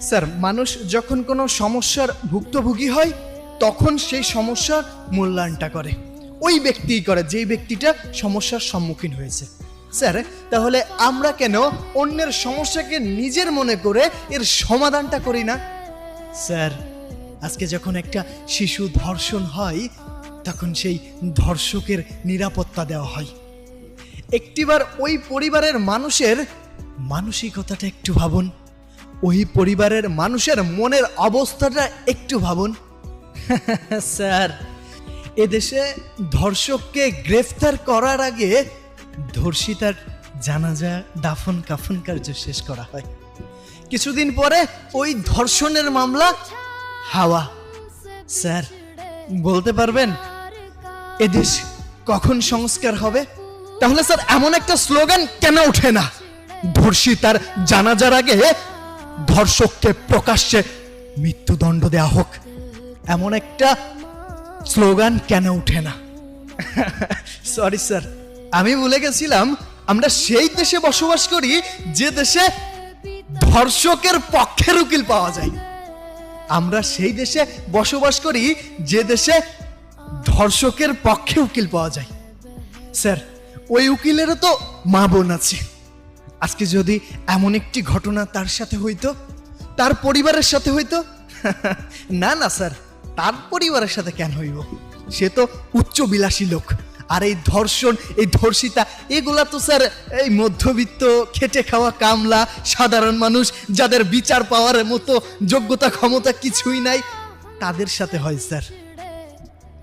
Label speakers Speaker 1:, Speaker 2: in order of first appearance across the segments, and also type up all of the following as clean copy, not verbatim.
Speaker 1: Sir, মানুষ যখন কোনো সমস্যার ভুক্তভোগী হয় তখন সেই সমস্যার মূল্যায়নটা করে ওই ব্যক্তিই করে যেই ব্যক্তিটা সমস্যার সম্মুখীন হয়েছে। স্যার, তাহলে আমরা কেন অন্যের সমস্যাকে নিজের মনে করে এর সমাধানটা করি না? স্যার, আজকে যখন একটা শিশু ধর্ষণ হয় তখন সেই ধর্ষকের নিরাপত্তা দেওয়া হয়। একটিবার ওই পরিবারের মানুষের মানসিকতাটা একটু ভাবুন, ওই পরিবারের মানুষের মনের অবস্থাটা একটু ভাবুন। স্যার, এদেশে ধর্ষককে গ্রেফতার করার আগে ধর্ষিতার জানাজা দাফন কাফন কার্য শেষ করা হয়। কিছুদিন পরে ওই ধর্ষণের মামলা হাওয়া। স্যার, বলতে পারবেন এদেশ কখন সংস্কার হবে? তাহলে স্যার এমন একটা স্লোগান কেন ওঠে না, ধর্ষিতার জানাজার আগে ধর্ষককে প্রকাশ্যে মৃত্যুদণ্ড দেওয়া হোক? এমন একটা স্লোগান কেন ওঠে না? সরি স্যার, আমি ভুলে গেছিলাম আমরা সেই দেশে বসবাস করি যে দেশে ধর্ষকের পক্ষের উকিল পাওয়া যায়। আমরা সেই দেশে বসবাস করি যে দেশে ধর্ষকের পক্ষে উকিল পাওয়া যায়। স্যার, ওই উকিলেরও তো মা বোন আছে। আজকে যদি এমন একটি ঘটনা তার সাথে হইতো, তার পরিবারের সাথে হইতো। না না স্যার, তার পরিবারের সাথে কেন হইব? সে তো উচ্চবিলাসী লোক। আর এই ধর্ষণ, এই ধর্ষিতা, এগুলা তো স্যার এই মধ্যবিত্ত খেটে খাওয়া কামলা সাধারণ মানুষ, যাদের বিচার পাওয়ার মতো যোগ্যতা ক্ষমতা কিছুই নাই, তাদের সাথে হয় স্যার।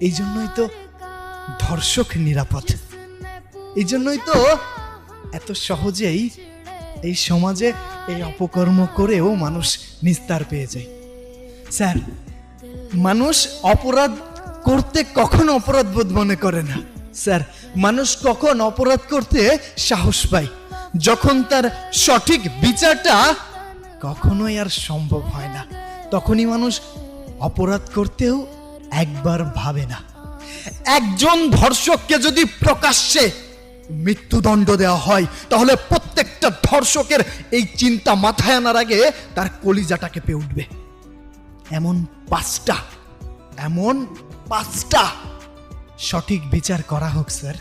Speaker 1: এই জন্যই তো ধর্ষক নিরাপদ। এই জন্যই তো এত সহজেই এই সমাজে এই অপকর্ম করেও মানুষ নিস্তার পেয়ে যায়। স্যার, মানুষ অপরাধ করতে কখনো অপরাধ বোধ মনে করে না। স্যার, মানুষ কখন অপরাধ করতে সাহস পায়? যখন তার সঠিক বিচারটা কখনোই আর সম্ভব হয় না, তখনই মানুষ অপরাধ করতেও একবার ভাবে না। একজন ধর্ষককে যদি প্রকাশ্যে মৃত্যুদণ্ড দেওয়া হয় তাহলে প্রত্যেকটা ধর্ষকের এই চিন্তা মাথায় আনার আগে তার কলিজাটা কেঁপে উঠবে। এমন পাঁচটা সঠিক বিচার করা হোক স্যার।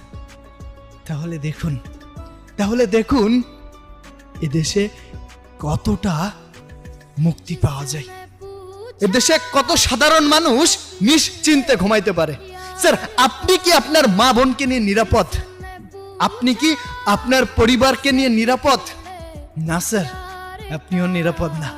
Speaker 1: তাহলে দেখুন এদেশে কতটা মুক্তি পাওয়া যায়। এদেশে কত সাধারণ মানুষ নিশ্চিন্তে ঘুমাইতে পারে। স্যার, আপনি কি আপনার মা বোনকে নিয়ে নিরাপদ? আপনি কি আপনার পরিবারকে নিয়ে নিরাপদ? না স্যার, আপনিও নিরাপদ না।